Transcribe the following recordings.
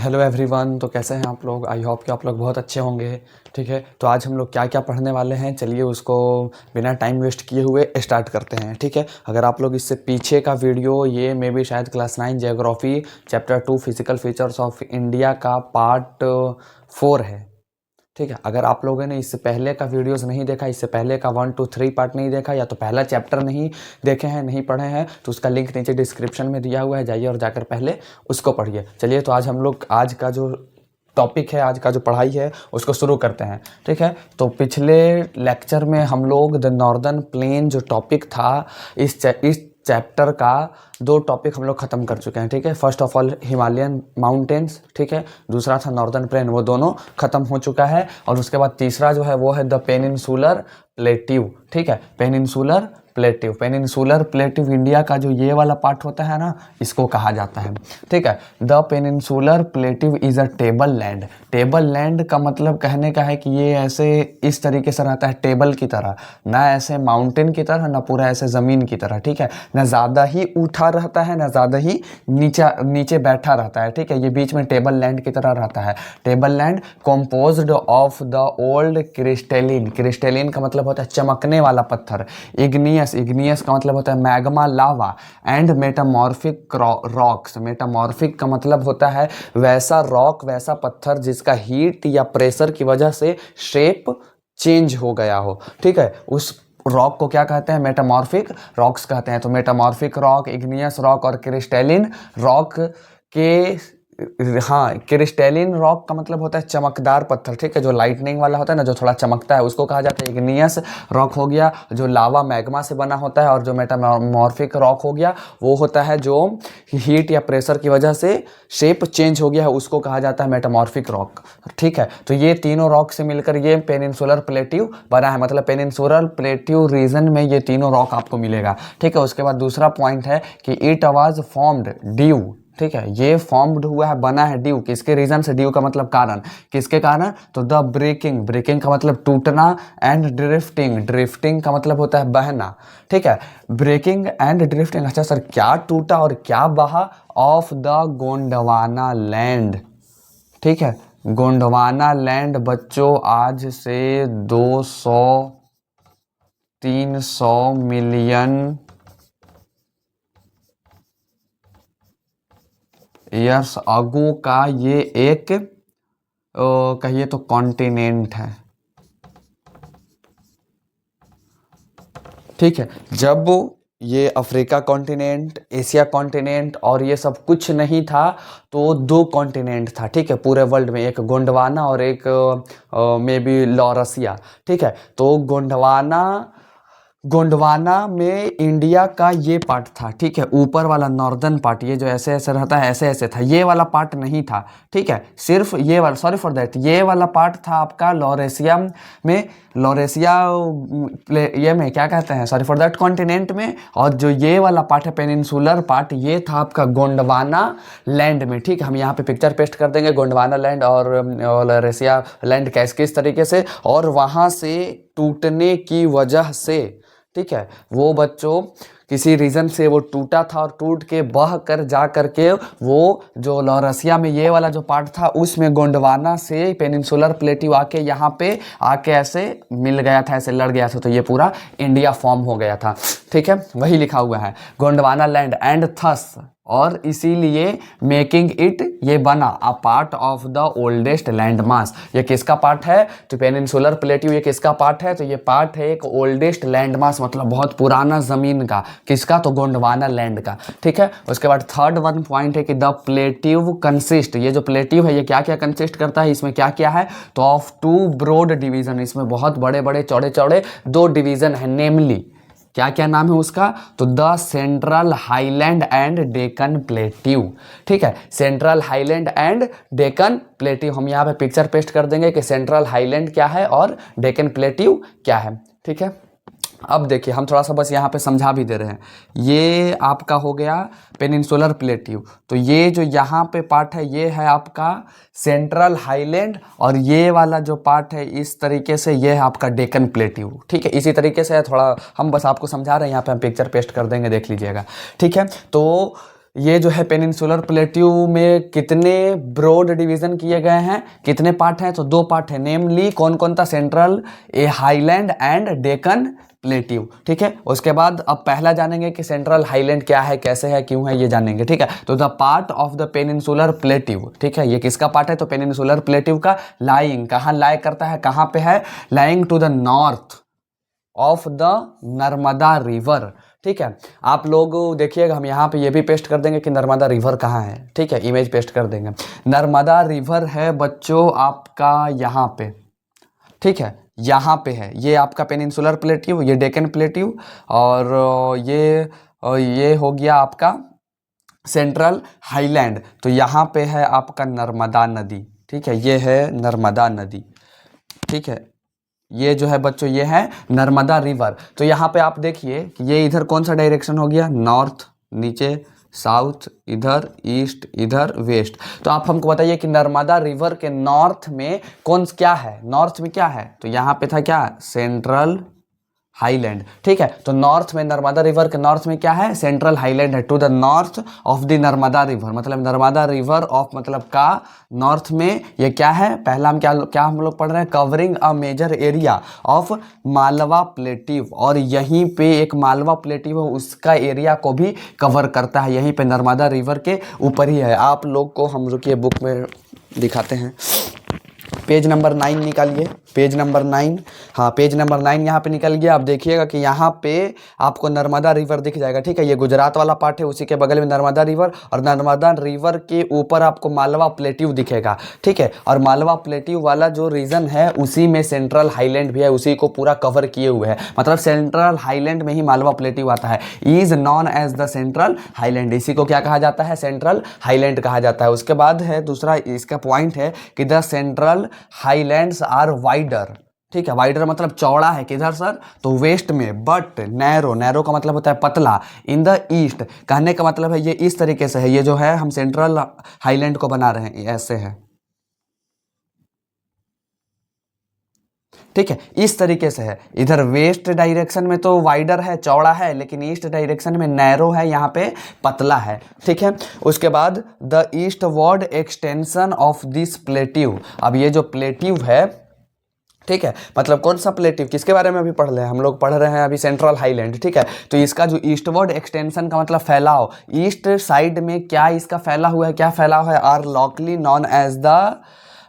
Hello everyone. तो कैसे हैं आप लोग? आई होप कि आप लोग बहुत अच्छे होंगे। ठीक है, तो आज हम लोग क्या क्या पढ़ने वाले हैं, चलिए उसको बिना टाइम वेस्ट किए हुए स्टार्ट करते हैं। ठीक है, अगर आप लोग इससे पीछे का वीडियो, ये मे भी शायद class 9 geography chapter 2 physical features of India का पार्ट 4 है। ठीक है, अगर आप लोगों ने इससे पहले का वीडियोस नहीं देखा, इससे पहले का 1 2 3 पार्ट नहीं देखा, या तो पहला चैप्टर नहीं देखे हैं, नहीं पढ़े हैं, तो उसका लिंक नीचे डिस्क्रिप्शन में दिया हुआ है, जाइए और जाकर पहले उसको पढ़िए। चलिए, तो आज हम लोग आज का जो टॉपिक है, आज का जो पढ़ाई है, उसको शुरू करते हैं। ठीक है, तो पिछले लेक्चर में हम लोग द नॉर्दर्न प्लेन जो टॉपिक था, इस चैप्टर का 2 टॉपिक हम लोग ख़त्म कर चुके हैं। ठीक है, first of all Himalayan mountains, ठीक है, दूसरा था नॉर्दर्न प्लेन, वो दोनों ख़त्म हो चुका है। और उसके बाद तीसरा जो है वो है द पेनिनसुलर प्लेट्यू। ठीक है, peninsular plateau, peninsular plateau India का जो ये वाला पार्ट होता है ना, इसको कहा जाता है। ठीक है, the peninsular plateau is a table land. Table land का मतलब कहने का है कि ये ऐसे इस तरीके से रहता है, टेबल की तरह, ना ऐसे माउंटेन की तरह, ना पूरा ऐसे ज़मीन की तरह। ठीक है, ना ज़्यादा ही उठा रहता है, ना ज़्यादा ही नीचे बैठा रहता है। ठीक है, ये बीच में टेबल लैंड की तरह रहता है। Table land composed of the old crystalline, crystalline का मतलब होता है चमकने वाला पत्थर, इग्नियस, इग्नियस का मतलब होता है magma lava, and metamorphic rocks. Metamorphic का मतलब होता है वैसा रॉक, वैसा पत्थर जिसका हीट या प्रेशर की वजह से शेप चेंज हो गया हो। ठीक है, उस रॉक को क्या कहते हैं? मेटामॉर्फिक रॉक्स कहते हैं। तो मेटामॉर्फिक रॉक, इग्नियस रॉक और क्रिस्टेलिन रॉक के, हाँ, क्रिस्टेलिन रॉक का मतलब होता है चमकदार पत्थर। ठीक है, जो लाइटनिंग वाला होता है ना, जो थोड़ा चमकता है, उसको कहा जाता है इग्नियस रॉक हो गया, जो लावा मैग्मा से बना होता है। और जो मेटामॉर्फिक रॉक हो गया, वो होता है जो हीट या प्रेशर की वजह से शेप चेंज हो गया है, उसको कहा जाता है मेटामॉर्फिक रॉक। ठीक है, तो ये तीनों रॉक से मिलकर ये पेनिनसुलर प्लेट्यू बना है, मतलब पेनिनसुलर प्लेट्यू रीजन में ये तीनों रॉक आपको मिलेगा। ठीक है, उसके बाद दूसरा पॉइंट है कि इट वाज फॉर्म्ड ड्यू। ठीक है, ये फॉर्म्ड हुआ है, बना है ड्यू, किसके रीजन से? ड्यू का मतलब कारण, किसके कारण? तो द ब्रेकिंग, ब्रेकिंग का मतलब टूटना, एंड ड्रिफ्टिंग, ड्रिफ्टिंग का मतलब होता है बहना। ठीक है, ब्रेकिंग एंड ड्रिफ्टिंग। अच्छा सर, क्या टूटा और क्या बहा? Of the Gondwana land. ठीक है, गोंडवाना लैंड बच्चों आज से 200-300 मिलियन ईयर्स अगो का ये एक कहिए तो कॉन्टिनेंट है। ठीक है, जब ये अफ्रीका कॉन्टिनेंट, एशिया कॉन्टिनेंट और ये सब कुछ नहीं था, तो 2 कॉन्टिनेंट था। ठीक है, पूरे वर्ल्ड में, एक गोंडवाना और एक मे बी लॉरसिया। ठीक है, तो गोंडवाना में इंडिया का ये पार्ट था। ठीक है, ऊपर वाला नॉर्दर्न पार्ट, ये जो ऐसे ऐसे रहता है, ऐसे ऐसे था, ये वाला पार्ट नहीं था। ठीक है, सिर्फ ये वाला, सॉरी फॉर दैट, ये वाला पार्ट था आपका लॉरेशिया में, लॉरेशिया ये में क्या कहते हैं, सॉरी फॉर दैट, कॉन्टिनेंट में। और जो ये वाला पार्ट है पेनिनसुलर पार्ट, ये था आपका गोंडवाना लैंड में। ठीक है, हम यहाँ पे पिक्चर पेस्ट कर देंगे गोंडवाना लैंड और लॉरेशिया लैंड कैसे किस तरीके से, और वहाँ से टूटने की वजह से, ठीक है, वो बच्चों किसी रीज़न से वो टूटा था, और टूट के बह कर जा करके वो जो लॉरेशिया में ये वाला जो पार्ट था, उसमें गोंडवाना से पेनिनसुलर प्लेट्यू आके यहाँ पे आके ऐसे मिल गया था, ऐसे लड़ गया था, तो ये पूरा इंडिया फॉर्म हो गया था। ठीक है, वही लिखा हुआ है गोंडवाना लैंड, एंड थस, और इसीलिए मेकिंग इट, ये बना a part of the oldest land mass. ये किसका पार्ट है? तो पेनिनसुलर प्लेट्यू ये किसका पार्ट है? तो ये पार्ट है एक ओल्डेस्ट लैंड मास, मतलब बहुत पुराना जमीन का। किसका? तो गोंडवाना लैंड का। ठीक है, उसके बाद थर्ड वन पॉइंट है कि द प्लेट्यू कंसिस्ट, ये जो प्लेट्यू है ये क्या क्या कंसिस्ट करता है, इसमें क्या क्या है? तो ऑफ 2 ब्रॉड डिवीजन, इसमें बहुत बड़े बड़े चौड़े चौड़े 2 डिवीजन है, नेमली क्या क्या नाम है उसका? तो the central highland and Deccan plateau. ठीक है, central highland and Deccan plateau, हम यहाँ पे पिक्चर पेस्ट कर देंगे कि सेंट्रल हाईलैंड क्या है और डेक्कन प्लेट्यू क्या है। ठीक है, अब देखिए, हम थोड़ा सा बस यहाँ पे समझा भी दे रहे हैं। ये आपका हो गया पेनिनसुलर प्लेट्यू, तो ये जो यहाँ पे पार्ट है ये है आपका सेंट्रल हाईलैंड, और ये वाला जो पार्ट है इस तरीके से ये है आपका डेक्कन प्लेट्यू। ठीक है, इसी तरीके से है, थोड़ा हम बस आपको समझा रहे हैं, यहाँ पे हम पिक्चर पेस्ट कर देंगे, देख लीजिएगा। ठीक है, तो ये जो है पेनिनसुलर प्लेट्यू में कितने ब्रॉड डिवीजन किए गए हैं, कितने पार्ट हैं, तो 2 पार्ट है। नेमली कौन कौन था, central A highland and Deccan plateau. ठीक है, उसके बाद अब पहला जानेंगे कि सेंट्रल हाईलैंड क्या है, कैसे है, क्यों है, ये जानेंगे। ठीक है, तो the part of the peninsular plateau. ठीक है, ये किसका पार्ट है, तो पेनिनसुलर प्लेट्यू का। लाइंग कहाँ लाई करता है, कहाँ पे है, lying to the north of the Narmada river. ठीक है, आप लोग देखिएगा, हम यहाँ पे ये भी पेस्ट कर देंगे कि नर्मदा रिवर कहाँ है। ठीक है, इमेज पेस्ट कर देंगे। नर्मदा रिवर है बच्चों आपका यहाँ पे। ठीक है, यहाँ पे है, ये आपका पेनिनसुलर प्लेट्यू, ये डेक्कन प्लेट्यू, और ये हो गया आपका सेंट्रल हाईलैंड। तो यहाँ पे है आपका नर्मदा नदी। ठीक है, ये है नर्मदा नदी। ठीक है, ये जो है बच्चों ये है नर्मदा रिवर। तो यहाँ पे आप देखिए कि ये इधर कौन सा डायरेक्शन हो गया, नॉर्थ, नीचे साउथ, इधर ईस्ट, इधर वेस्ट। तो आप हमको बताइए कि नर्मदा रिवर के नॉर्थ में कौन क्या है, नॉर्थ में क्या है, तो यहाँ पे था क्या, सेंट्रल हाईलैंड। ठीक है, तो नॉर्थ में नर्मदा रिवर के नॉर्थ में क्या है, सेंट्रल हाईलैंड है। To the north of the Narmada river, मतलब नर्मदा रिवर ऑफ मतलब का नॉर्थ में ये क्या है, पहला हम क्या हम लोग पढ़ रहे हैं, covering a major area of Malwa plateau. और यहीं पे एक मालवा प्लेट्यू है, उसका एरिया को भी कवर करता है, यहीं पे नर्मदा रिवर के ऊपर ही है। आप लोग को हम रुकिए बुक में दिखाते हैं, पेज नंबर 9 निकालिए, पेज नंबर 9। हाँ, पेज नंबर 9 यहाँ पे निकल गया। आप देखिएगा कि यहाँ पे आपको नर्मदा रिवर दिख जाएगा। ठीक है, ये गुजरात वाला पार्ट है, उसी के बगल में नर्मदा रिवर, और नर्मदा रिवर के ऊपर आपको मालवा प्लेट्यू दिखेगा। ठीक है, और मालवा प्लेट्यू वाला जो रीजन है उसी में सेंट्रल हाईलैंड भी है, उसी को पूरा कवर किए हुए है, मतलब सेंट्रल हाईलैंड में ही मालवा प्लेट्यू आता है। Is known as the central highland, इसी को क्या कहा जाता है, सेंट्रल हाईलैंड कहा जाता है। उसके बाद है दूसरा इसका पॉइंट है कि the central highlands are wider. ठीक है, वाइडर मतलब चौड़ा है, किधर सर, तो वेस्ट में, बट नैरो, नैरो का मतलब होता है पतला, इन द ईस्ट। कहने का मतलब है ये इस तरीके से है, ये जो है हम सेंट्रल हाईलैंड को बना रहे हैं, ऐसे है। ठीक है, इस तरीके से है। इधर वेस्ट डायरेक्शन में तो वाइडर है, चौड़ा है, लेकिन ईस्ट डायरेक्शन में नैरो है, यहाँ पे पतला है। ठीक है, उसके बाद the east word extension of this plateau. अब ये जो प्लेट्यू है, ठीक है, मतलब कौन सा प्लेट्यू, किसके बारे में अभी पढ़ रहे हैं हम लोग, पढ़ रहे हैं अभी सेंट्रल हाईलैंड। ठीक है, तो इसका जो ईस्टवर्ड एक्सटेंशन का मतलब फैलाव, ईस्ट साइड में क्या इसका फैला हुआ है, क्या फैला हुआ है, are locally known as the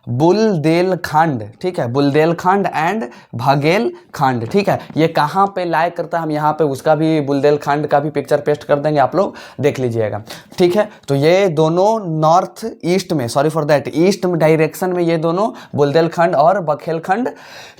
Bundelkhand. ठीक है, बुलदेलखंड एंड भगेलखंड। ठीक है, ये कहाँ पे लाया करता है, हम यहाँ पे उसका भी बुलदेलखंड का भी पिक्चर पेस्ट कर देंगे, आप लोग देख लीजिएगा। ठीक है, तो ये दोनों नॉर्थ ईस्ट में, sorry for that, east direction में ये दोनों बुलदेलखंड और बघेलखंड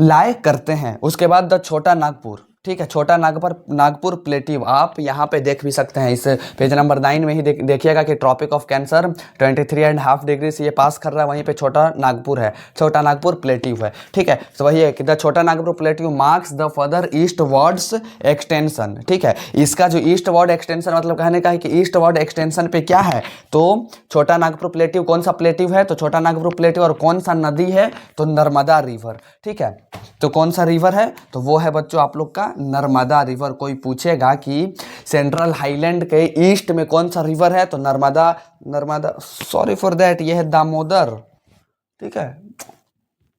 लाया करते हैं। उसके बाद द छोटा नागपुर। ठीक है, छोटा नागपुर प्लेट्यू आप यहाँ पे देख भी सकते हैं, इस पेज नंबर 9 में ही देखिएगा कि ट्रॉपिक ऑफ कैंसर 23.5 डिग्री से ये पास कर रहा है, वहीं पे छोटा नागपुर है, छोटा नागपुर प्लेट्यू है। ठीक है, तो वही है कि द छोटा Nagpur plateau marks the further east words extension. ठीक है, इसका जो ईस्ट वर्ड एक्सटेंशन मतलब कहने का है कि ईस्ट वर्ड एक्सटेंशन पे क्या है, तो छोटा नागपुर प्लेट्यू कौन सा प्लेट्यू है, तो छोटा नागपुर प्लेट्यू, और कौन सा नदी है, तो नर्मदा रिवर। ठीक है, तो कौन सा रिवर है, तो वो है बच्चों आप लोग का नर्मदा रिवर। कोई पूछेगा कि सेंट्रल हाईलैंड के ईस्ट में कौन सा रिवर है, तो नर्मदा सॉरी फॉर दैट, ये है दामोदर। ठीक है,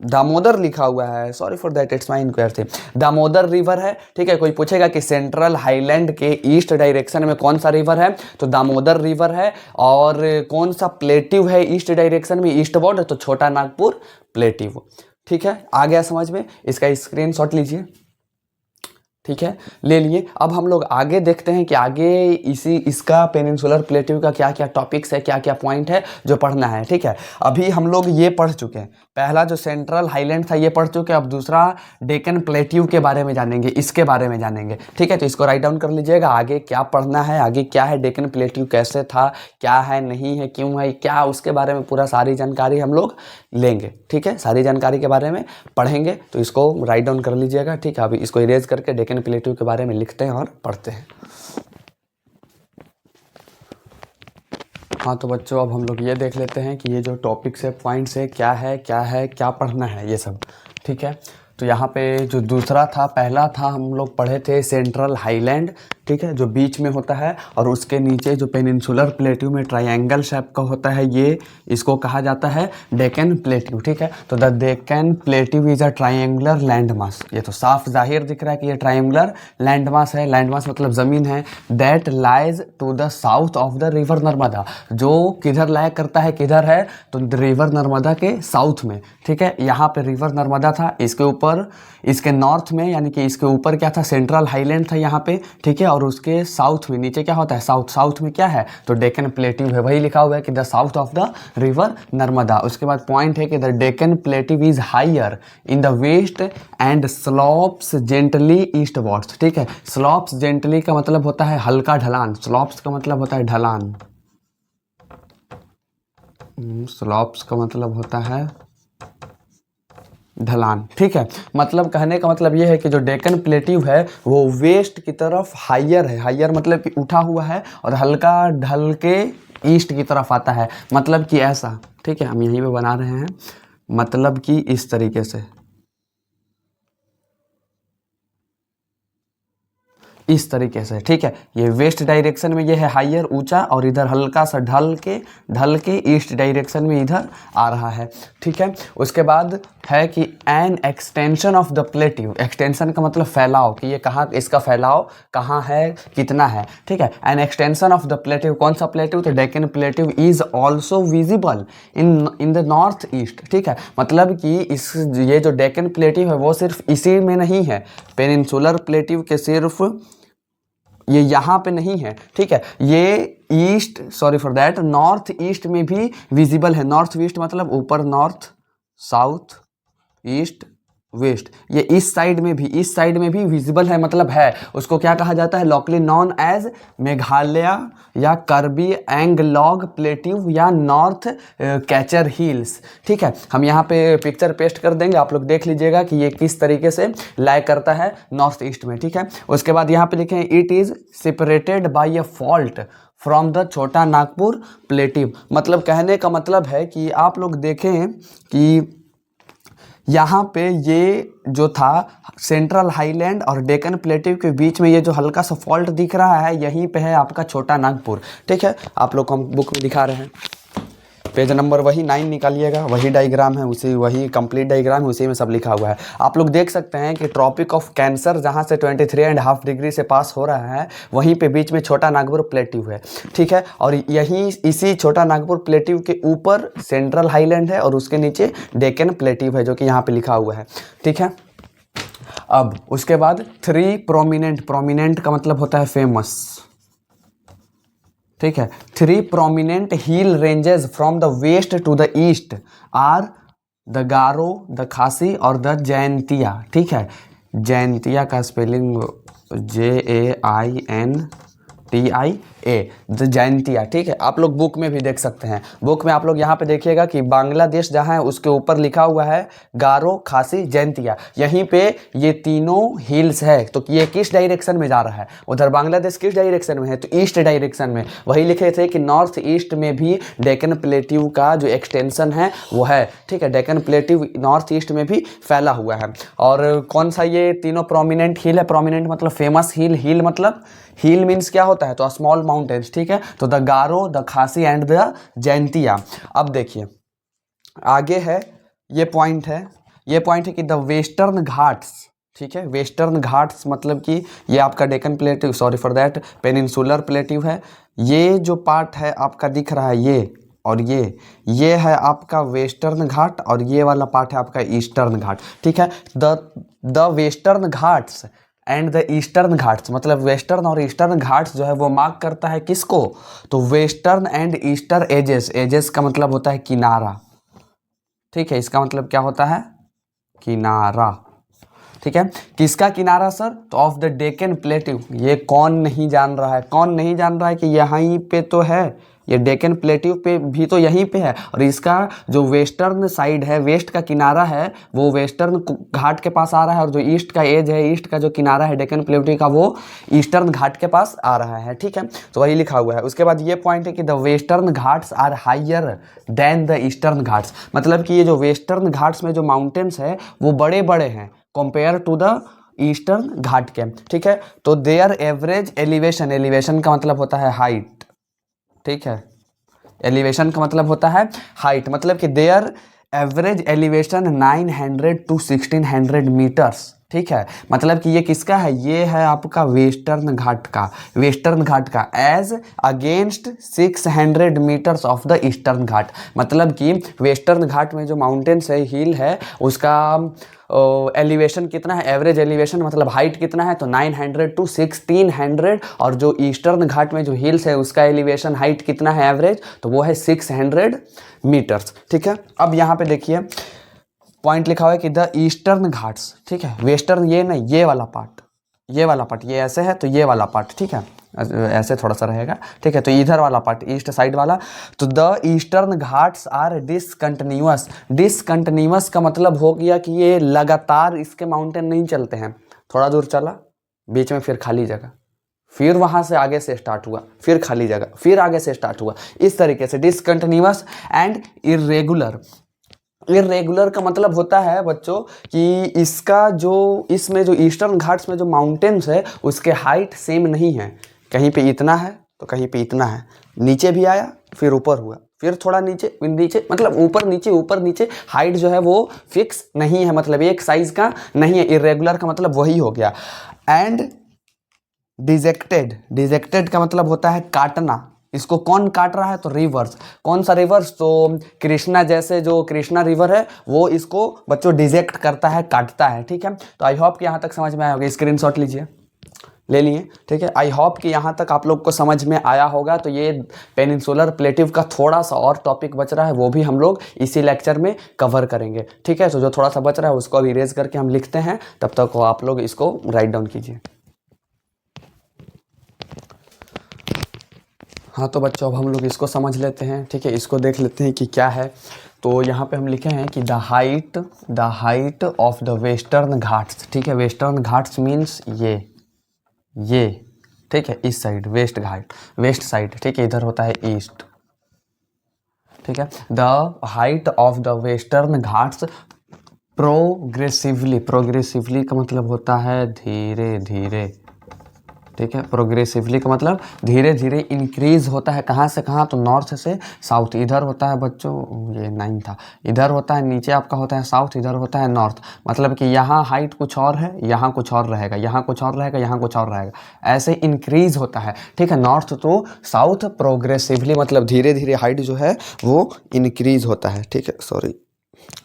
दामोदर लिखा हुआ है, sorry for that, it's my inquiry, Damodar river है। ठीक है, कोई पूछेगा कि सेंट्रल हाईलैंड के ईस्ट डायरेक्शन में कौन सा रिवर है, तो दामोदर रिवर है। और कौन सा प्लेट्यू है ईस्ट डायरेक्शन में, ईस्ट वर्ड, तो छोटा नागपुर प्लेट्यू। ठीक है, आ गया समझ में, इसका स्क्रीनशॉट लीजिए। ठीक है, ले लिए। अब हम लोग आगे देखते हैं कि आगे इसका पेनिनसुलर प्लेट्यू का क्या क्या टॉपिक्स है, क्या क्या पॉइंट है जो पढ़ना है। ठीक है, अभी हम लोग ये पढ़ चुके हैं, पहला जो सेंट्रल हाईलैंड था ये पढ़ चुके हैं। अब दूसरा डेक्कन प्लेट्यू के बारे में जानेंगे, इसके बारे में जानेंगे। ठीक है, तो इसको राइट डाउन कर लीजिएगा, आगे क्या पढ़ना है, आगे क्या है, डेक्कन प्लेट्यू कैसे था, क्या है, नहीं है, क्यों है, क्या, उसके बारे में पूरा सारी जानकारी हम लोग लेंगे। ठीक है, सारी जानकारी के बारे में पढ़ेंगे, तो इसको राइट डाउन कर लीजिएगा। ठीक है, अभी इसको इरेज करके डेक्कन प्लेट्यू के बारे में लिखते हैं और पढ़ते हैं। हाँ, तो बच्चों अब हम लोग ये देख लेते हैं कि ये जो टॉपिक्स है, पॉइंट्स है, क्या पढ़ना है ये सब। ठीक है, तो यहाँ पे जो दूसरा था, पहला था हम लोग पढ़े थे सेंट्रल हाईलैंड। ठीक है, जो बीच में होता है, और उसके नीचे जो पेनिनसुलर प्लेट्यू में ट्रायंगल शेप का होता है, ये इसको कहा जाता है डेक्कन प्लेट्यू। ठीक है, तो the Deccan plateau is a triangular land mass. ये तो साफ जाहिर दिख रहा है कि ये ट्रायंगुलर लैंड मास है। लैंड मास मतलब ज़मीन है। That lies to the south of the river Narmada, जो किधर लाया करता है, किधर है, तो रिवर नर्मदा के साउथ में। ठीक है, यहाँ पे रिवर नर्मदा था, इसके ऊपर, इसके नॉर्थ में, यानी कि इसके ऊपर क्या था, सेंट्रल हाईलैंड था यहाँ पे। ठीक है, और उसके साउथ में, नीचे क्या होता है, साउथ, साउथ में क्या है, तो डेक्कन प्लेट्यू है। वही लिखा हुआ है कि the south of the river Narmada. उसके बाद पॉइंट है कि the Deccan plateau is higher in the west and slopes gently eastwards. ठीक है, स्लॉप्स जेंटली का मतलब होता है हल्का ढलान, स्लॉप्स का मतलब होता है ढलान, स्लॉप्स का मतलब होता है ढलान। ठीक है, मतलब कहने का मतलब ये है कि जो डेक्कन प्लेट्यू है वो वेस्ट की तरफ हायर है। हायर मतलब कि उठा हुआ है, और हल्का ढल के ईस्ट की तरफ आता है, मतलब कि ऐसा। ठीक है, हम यहीं पे बना रहे हैं, मतलब कि इस तरीके से, इस तरीके से। ठीक है, ये वेस्ट डायरेक्शन में ये है हायर, ऊंचा, और इधर हल्का सा ढल के ईस्ट डायरेक्शन में इधर आ रहा है। ठीक है, उसके बाद है कि an extension of the plateau. Extension का मतलब फैलाव, कि ये कहाँ, इसका फैलाव कहाँ है, कितना है। ठीक है, an extension of the plateau, कौन सा प्लेट्यू, तो Deccan plateau is also visible in the north east. ठीक है, मतलब कि ये जो डेक्कन प्लेट्यू है वो सिर्फ इसी में नहीं है, पेनिनसुलर प्लेट्यू के सिर्फ ये यहाँ पे नहीं है। ठीक है, ये east, sorry for that, north east में भी विजिबल है। नॉर्थ ईस्ट मतलब ऊपर, नॉर्थ, साउथ, ईस्ट, वेस्ट, ये इस साइड में भी विजिबल है, मतलब है। उसको क्या कहा जाता है, लोकली नॉन एज मेघालय या कार्बी एंगलॉग प्लेट्यू या नॉर्थ कैचर हिल्स। ठीक है, हम यहाँ पे पिक्चर पेस्ट कर देंगे, आप लोग देख लीजिएगा कि ये किस तरीके से लाई करता है नॉर्थ ईस्ट में। ठीक है, उसके बाद यहाँ पे लिखे हैं it is separated by a fault from the छोटा नागपुर प्लेट्यू। मतलब कहने का मतलब है कि आप लोग देखें कि यहाँ पे ये जो था सेंट्रल हाईलैंड और डेक्कन प्लेट्यू के बीच में ये जो हल्का सा फॉल्ट दिख रहा है, यहीं पे है आपका छोटा नागपुर। ठीक है, आप लोग को हम बुक में दिखा रहे हैं, पेज नंबर वही 9 निकालिएगा, वही डायग्राम है, उसी वही कंप्लीट डायग्राम है, उसी में सब लिखा हुआ है। आप लोग देख सकते हैं कि ट्रॉपिक ऑफ कैंसर जहाँ से 23.5 डिग्री से पास हो रहा है, वहीं पे बीच में छोटा नागपुर प्लेट्यू है। ठीक है, और यहीं इसी छोटा नागपुर प्लेट्यू के ऊपर सेंट्रल हाईलैंड है, और उसके नीचे डेक्कन प्लेट्यू है, जो कि यहाँ पे लिखा हुआ है। ठीक है, अब उसके बाद 3 प्रोमिनेंट, प्रोमिनेंट का मतलब होता है फेमस। ठीक है, 3 prominent hill ranges from the west to the east are the Garo, the Khasi और द जैंतिया। ठीक है, जैंतिया का स्पेलिंग JAINTIA, द जैंतिया। ठीक है, आप लोग बुक में भी देख सकते हैं। बुक में आप लोग यहाँ पे देखिएगा कि बांग्लादेश जहाँ है उसके ऊपर लिखा हुआ है गारो, खासी, जैंतिया। यहीं पे ये तीनों हिल्स है। तो ये किस डायरेक्शन में जा रहा है, उधर बांग्लादेश किस डायरेक्शन में है, तो ईस्ट डायरेक्शन में। वही लिखे थे कि नॉर्थ ईस्ट में भी डेक्कन प्लेट्यू का जो एक्सटेंशन है वो है। ठीक है, डेक्कन प्लेट्यू नॉर्थ ईस्ट में भी फैला हुआ है। और कौन सा ये तीनों प्रोमिनेंट हिल है, प्रोमिनेंट मतलब फेमस हिल, हिल मतलब हिल मीन्स क्या होता है, तो स्मॉल माउंटेन्स। ठीक है, तो द गारो, द खासी एंड द जैंतिया। अब देखिए आगे है, ये पॉइंट है कि द वेस्टर्न घाट्स। ठीक है, वेस्टर्न घाट्स मतलब कि ये आपका Deccan plateau, sorry for that, peninsular plateau है। ये जो पार्ट है आपका दिख रहा है, ये और ये है आपका वेस्टर्न घाट, और ये वाला पार्ट है आपका ईस्टर्न घाट। ठीक है, the western Ghats and the eastern Ghats, मतलब वेस्टर्न और ईस्टर्न घाट्स जो है वो मार्क करता है किसको, तो western and eastern edges. Edges का मतलब होता है किनारा। ठीक है, इसका मतलब क्या होता है, किनारा। ठीक है, किसका किनारा सर, तो ऑफ द डेक्कन प्लेट्यू। ये कौन नहीं जान रहा है, कौन नहीं जान रहा है कि यहीं पे तो है, ये डेक्कन प्लेट्यू पे भी तो यहीं पे है। और इसका जो वेस्टर्न साइड है, वेस्ट का किनारा है, वो वेस्टर्न घाट के पास आ रहा है, और जो ईस्ट का एज है, ईस्ट का जो किनारा है डेक्कन प्लेट्यू का, वो ईस्टर्न घाट के पास आ रहा है। ठीक है, तो वही लिखा हुआ है। उसके बाद ये पॉइंट है कि the western Ghats are higher than the eastern Ghats, मतलब कि ये जो वेस्टर्न घाट्स में जो माउंटेन्स है वो बड़े बड़े हैं कंपेयर टू द ईस्टर्न घाट के, ठीक है। तो देयर एवरेज एलिवेशन, एलिवेशन का मतलब होता है हाइट, ठीक है। एलिवेशन का मतलब होता है हाइट, मतलब कि their average elevation 900 to 1600 metres, ठीक है। मतलब कि ये किसका है, ये है आपका वेस्टर्न घाट का, वेस्टर्न घाट का, as against 600 metres of the eastern Ghat. मतलब कि वेस्टर्न घाट में जो माउंटेन्स है, हिल है, उसका एलिवेशन कितना है, एवरेज एलिवेशन मतलब हाइट कितना है, तो 900 to 1600, और जो ईस्टर्न घाट में जो हिल्स है उसका एलिवेशन हाइट कितना है एवरेज, तो वो है 600 मीटर्स, ठीक है। अब यहाँ पे देखिए पॉइंट लिखा हुआ है कि द ईस्टर्न घाट्स, ठीक है। वेस्टर्न ये नहीं, ये वाला पार्ट, ये वाला पार्ट, ये ऐसे है तो ये वाला पार्ट, ठीक है, ऐसे थोड़ा सा रहेगा, ठीक है। तो इधर वाला पार्ट, ईस्ट साइड वाला, तो the eastern Ghats are discontinuous. Discontinuous का मतलब हो गया कि ये लगातार इसके माउंटेन नहीं चलते हैं, थोड़ा दूर चला, बीच में फिर खाली जगह, फिर वहां से आगे से स्टार्ट हुआ, फिर खाली जगह, फिर आगे से स्टार्ट हुआ, इस तरीके से डिसकंटिन्यूअस एंड इरेगुलर। इरेगुलर का मतलब होता है बच्चों कि इसका जो, इसमें जो ईस्टर्न घाट्स में जो माउंटेन्स है उसके हाइट सेम नहीं है, कहीं पे इतना है तो कहीं पे इतना है, नीचे भी आया फिर ऊपर हुआ, फिर थोड़ा नीचे नीचे, मतलब ऊपर नीचे, हाइट जो है वो फिक्स नहीं है, मतलब एक साइज का नहीं है। इरेगुलर का मतलब वही हो गया। एंड डिजेक्टेड, डिजेक्टेड का मतलब होता है काटना। इसको कौन काट रहा है, तो रिवर्स। कौन सा रिवर्स, तो कृष्णा जैसे जो कृष्णा रिवर है वो इसको बच्चों डिजेक्ट करता है, काटता है, ठीक है। तो आई होप कि यहाँ तक समझ में आया होगा, स्क्रीनशॉट लीजिए, ले लिए, ठीक है। आई होप कि यहाँ तक आप लोग को समझ में आया होगा। तो ये पेनिनसुलर प्लेटिव का थोड़ा सा और टॉपिक बच रहा है, वो भी हम लोग इसी लेक्चर में कवर करेंगे, ठीक है। तो जो थोड़ा सा बच रहा है उसको अभी इरेज करके हम लिखते हैं, तब तक आप लोग इसको राइट डाउन कीजिए। हाँ तो बच्चों अब हम लोग इसको समझ लेते हैं, ठीक है, इसको देख लेते हैं कि क्या है। तो यहाँ पे हम लिखे हैं कि the height of the western Ghats, ठीक है। वेस्टर्न घाट्स मीन्स ये, ठीक है, इस साइड वेस्ट घाट, वेस्ट साइड, ठीक है, इधर होता है ईस्ट, ठीक है। The height of the western Ghats progressively का मतलब होता है धीरे धीरे, ठीक है। प्रोग्रेसिवली का मतलब धीरे धीरे इंक्रीज होता है, कहाँ से कहाँ, तो नॉर्थ से साउथ। इधर होता है बच्चों, ये 9 था, इधर होता है नीचे आपका होता है साउथ, इधर होता है नॉर्थ। मतलब कि यहाँ हाइट कुछ और है, यहाँ कुछ और रहेगा, यहाँ कुछ और रहेगा, यहाँ कुछ और रहेगा, ऐसे इंक्रीज होता है, ठीक है। नॉर्थ टू साउथ प्रोग्रेसिवली मतलब धीरे धीरे हाइट जो है वो इंक्रीज होता है, ठीक है।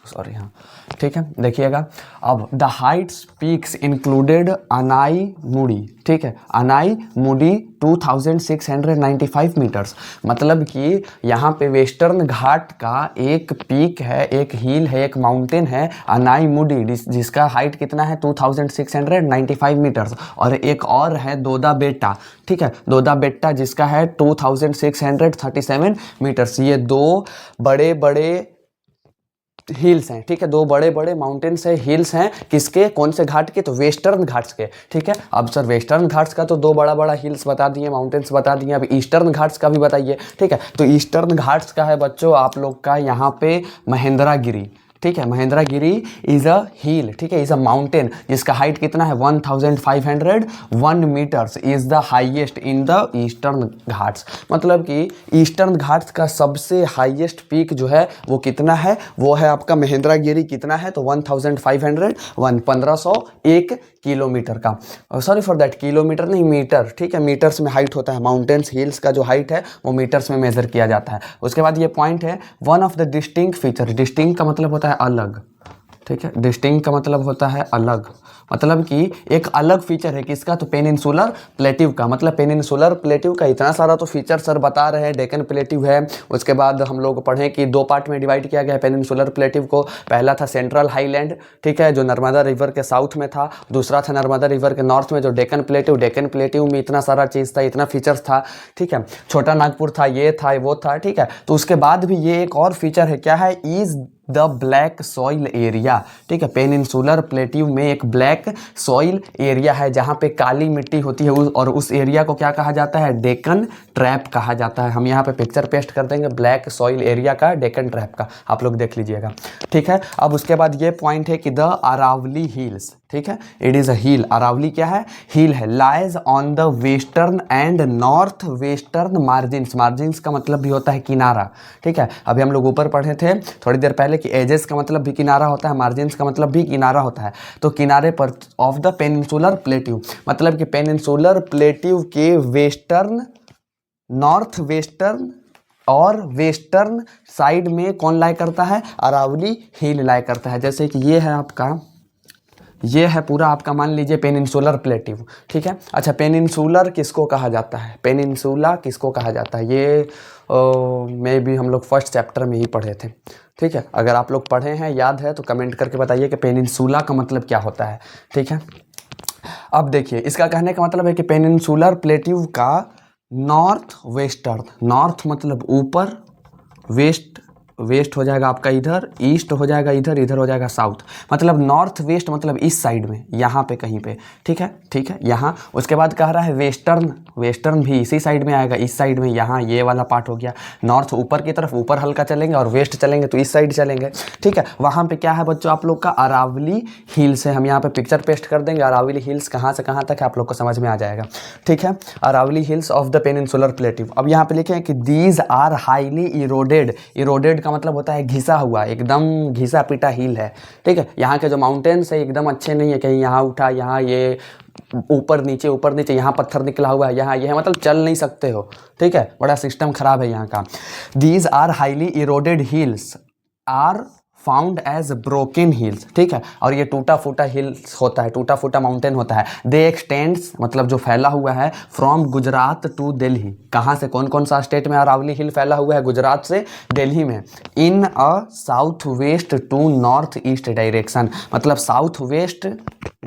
सॉरी हाँ, ठीक है। देखिएगा अब द हाइट्स पीक्स इंक्लूडेड अनाई मुडी, ठीक है, अनाई मुडी 2695 मीटर्स। मतलब कि यहाँ पे वेस्टर्न घाट का एक पीक है, एक हिल है, एक माउंटेन है अनाई मुडी, जिसका हाइट कितना है 2695 मीटर्स, और एक और है दोदा बेटा, ठीक है, दोदा बेटा जिसका है 2637 मीटर्स। ये दो बड़े बड़े हिल्स हैं, ठीक है, दो बड़े बड़े माउंटेन्स है, हिल्स हैं, किसके, कौन से घाट के, तो वेस्टर्न घाट्स के, ठीक है। अब सर वेस्टर्न घाट्स का तो दो बड़ा बड़ा हिल्स बता दिए, माउंटेन्स बता दिए, अब ईस्टर्न घाट्स का भी बताइए, ठीक है। तो ईस्टर्न घाट्स का है बच्चों आप लोग का यहाँ पे महेंद्रगिरी, ठीक है। महेंद्रगिरी इज अ हिल, ठीक है, इज अ माउंटेन जिसका हाइट कितना है 1501 metres, is the highest in the eastern Ghats. मतलब कि ईस्टर्न घाट्स का सबसे हाईएस्ट पीक जो है वो कितना है, वो है आपका महेंद्रगिरी, कितना है, तो 1501 किलोमीटर का, सॉरी फॉर दैट, किलोमीटर नहीं मीटर, ठीक है, मीटर्स में हाइट होता है, माउंटेन्स हिल्स का जो हाइट है वो मीटर्स में मेजर किया जाता है। उसके बाद ये पॉइंट है one of the distinct feature, distinct का मतलब होता है अलग, ठीक है, डिस्टिंक्ट का मतलब होता है अलग, मतलब कि एक अलग फीचर है किसका, तो पेनिनसुलर प्लेटिव का। मतलब पेनिनसुलर प्लेटिव का इतना सारा तो फीचर सर बता रहे हैं, डेक्कन प्लेटिव है, उसके बाद हम लोग पढ़ें कि दो पार्ट में डिवाइड किया गया है पेनिनसुलर प्लेटिव को। पहला था सेंट्रल हाईलैंड, ठीक है, जो नर्मदा रिवर के साउथ में था, दूसरा था नर्मदा रिवर के नॉर्थ में जो डेक्कन प्लेटिव। डेक्कन प्लेटिव में इतना सारा चीज़ था, इतना फीचर्स था, ठीक है, छोटा नागपुर था, ये था वो था, ठीक है। तो उसके बाद भी ये एक और फीचर है, क्या है, is the black soil area. ठीक है, पेनिनसुलर प्लेट्यू में एक ब्लैक सॉइल एरिया है जहाँ पे काली मिट्टी होती है और उस एरिया को क्या कहा जाता है? डेक्कन ट्रैप कहा जाता है। हम यहाँ पे पिक्चर पेस्ट कर देंगे ब्लैक सॉइल एरिया का, डेक्कन ट्रैप का, आप लोग देख लीजिएगा। ठीक है, अब उसके बाद ये पॉइंट है कि द अरावली हिल्स, ठीक है, इट इज़ अ हिल। अरावली क्या है? हिल है। Lies on the western and north western margins. Margins का मतलब भी होता है किनारा। ठीक है, अभी हम लोग ऊपर पढ़े थे थोड़ी देर पहले कि एजेस का मतलब भी किनारा होता है, मार्जिन्स का मतलब भी किनारा होता है। तो किनारे पर ऑफ द पेनिनसुलर प्लेट्यू, मतलब कि पेनिनसुलर प्लेट्यू के वेस्टर्न, नॉर्थ वेस्टर्न और वेस्टर्न साइड में कौन लाई करता है? अरावली हिल लाई करता है। जैसे कि ये है आपका, ये है पूरा आपका मान लीजिए पेनिनसुलर प्लेट्यू। ठीक है, अच्छा पेनिनसुलर किसको कहा जाता है? पेनिनसुला किसको कहा जाता है? ये मे भी हम लोग फर्स्ट चैप्टर में ही पढ़े थे। ठीक है, अगर आप लोग पढ़े हैं, याद है तो कमेंट करके बताइए कि पेनिनसुला का मतलब क्या होता है। ठीक है, अब देखिए इसका कहने का मतलब है कि पेनिनसुलर प्लेट्यू का नॉर्थ वेस्टर्न, नॉर्थ मतलब ऊपर, वेस्ट, वेस्ट हो जाएगा आपका इधर, ईस्ट हो जाएगा इधर, इधर हो जाएगा साउथ, मतलब नॉर्थ वेस्ट मतलब इस साइड में, यहाँ पे कहीं पे। ठीक है, ठीक है, यहाँ। उसके बाद कह रहा है वेस्टर्न, वेस्टर्न भी इसी साइड में आएगा, इस साइड में, यहाँ ये वाला पार्ट हो गया। नॉर्थ ऊपर की तरफ, ऊपर हल्का चलेंगे, और वेस्ट चलेंगे तो इस साइड चलेंगे। ठीक है, वहाँ पे क्या है बच्चों आप लोग का? अरावली हिल्स है। हम यहाँ पे पिक्चर पेस्ट कर देंगे, अरावली हिल्स कहाँ से कहाँ तक है आप लोग को समझ में आ जाएगा। ठीक है, Aravalli hills of the peninsular plateau. अब यहाँ पे लिखे हैं कि these are highly eroded. Eroded का मतलब होता है घिसा हुआ, एकदम घिसा पिटा हिल है। ठीक है, यहाँ के जो माउंटेन्स है एकदम अच्छे नहीं है, कहीं यहाँ उठा, यहाँ ये ऊपर नीचे, यहाँ पत्थर निकला हुआ है, यहाँ ये है, मतलब चल नहीं सकते हो। ठीक है, बड़ा सिस्टम खराब है यहाँ का। These are highly eroded hills are found as broken hills. ठीक है, और ये टूटा फूटा हिल्स होता है, टूटा फूटा माउंटेन होता है। दे एक्सटेंड्स मतलब जो फैला हुआ है फ्रॉम गुजरात टू दिल्ली। कहाँ से, कौन कौन सा स्टेट में अरावली हिल फैला हुआ है? गुजरात से दिल्ली में। In a south west to north east direction, मतलब साउथ वेस्ट,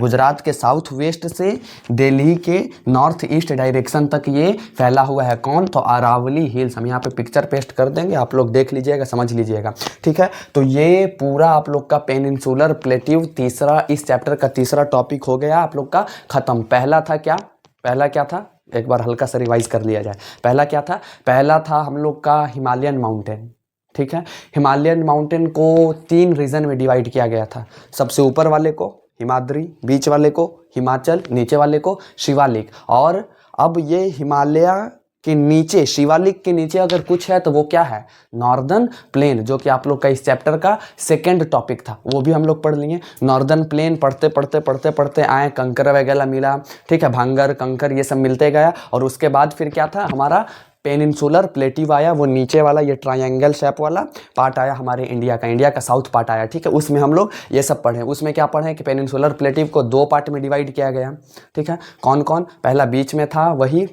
गुजरात के साउथ वेस्ट से दिल्ली के नॉर्थ ईस्ट डायरेक्शन तक ये फैला हुआ है। कौन? तो अरावली हिल्स। हम यहाँ पे पिक्चर पेस्ट कर देंगे, आप लोग देख लीजिएगा, समझ लीजिएगा। ठीक है, तो ये पूरा आप लोग का पेनिनसुलर प्लेट्यू तीसरा, इस चैप्टर का तीसरा टॉपिक हो गया आप लोग का खत्म। पहला था क्या? पहला क्या था? एक बार हल्का सा रिवाइज कर लिया जाए। पहला क्या था? पहला था हम लोग का हिमालयन माउंटेन। ठीक है, हिमालयन माउंटेन को 3 रीजन में डिवाइड किया गया था। सबसे ऊपर वाले को हिमाद्री, बीच वाले को हिमाचल, नीचे वाले को शिवालिक। और अब ये हिमालय के नीचे, शिवालिक के नीचे अगर कुछ है तो वो क्या है? नॉर्दर्न प्लेन, जो कि आप लोग का इस चैप्टर का सेकंड टॉपिक था, वो भी हम लोग पढ़ लिए। नॉर्दर्न प्लेन पढ़ते आए, कंकर वगैरह मिला। ठीक है, भांगर कंकर ये सब मिलते गया, और उसके बाद फिर क्या था? हमारा पेनिनसुलर प्लेट्यू आया, वो नीचे वाला ये ट्रायंगल शेप वाला पार्ट आया हमारे इंडिया का साउथ पार्ट आया। ठीक है, उसमें हम लोग ये सब पढ़े। उसमें क्या पढ़े कि पेनिनसुलर प्लेट्यू को 2 पार्ट में डिवाइड किया गया। ठीक है, कौन कौन? पहला बीच में था वही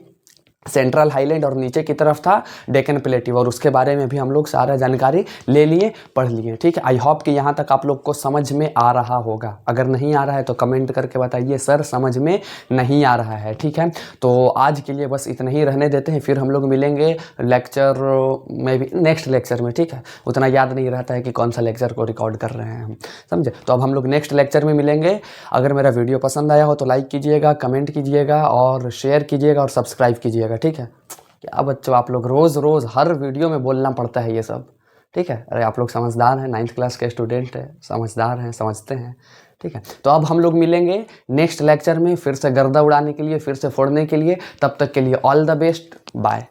सेंट्रल हाईलैंड, और नीचे की तरफ था डेक्कन प्लेट्यू, और उसके बारे में भी हम लोग सारा जानकारी ले लिए, पढ़ लिए। ठीक है, आई होप कि यहाँ तक आप लोग को समझ में आ रहा होगा। अगर नहीं आ रहा है तो कमेंट करके बताइए सर समझ में नहीं आ रहा है। ठीक है, तो आज के लिए बस इतना ही रहने देते हैं, फिर हम लोग मिलेंगे लेक्चर में भी, नेक्स्ट लेक्चर में। ठीक है, उतना याद नहीं रहता है कि कौन सा लेक्चर को रिकॉर्ड कर रहे हैं हम, समझे? तो अब हम लोग नेक्स्ट लेक्चर में मिलेंगे। अगर मेरा वीडियो पसंद आया हो तो लाइक कीजिएगा, कमेंट कीजिएगा, और शेयर कीजिएगा, और सब्सक्राइब कीजिएगा। ठीक है, क्या बच्चों आप लोग रोज़ हर वीडियो में बोलना पड़ता है ये सब। ठीक है, अरे आप लोग समझदार हैं, 9th क्लास के स्टूडेंट हैं, समझदार हैं, समझते हैं। ठीक है, तो अब हम लोग मिलेंगे नेक्स्ट लेक्चर में फिर से गर्दा उड़ाने के लिए, फिर से फोड़ने के लिए। तब तक के लिए ऑल द बेस्ट, बाय।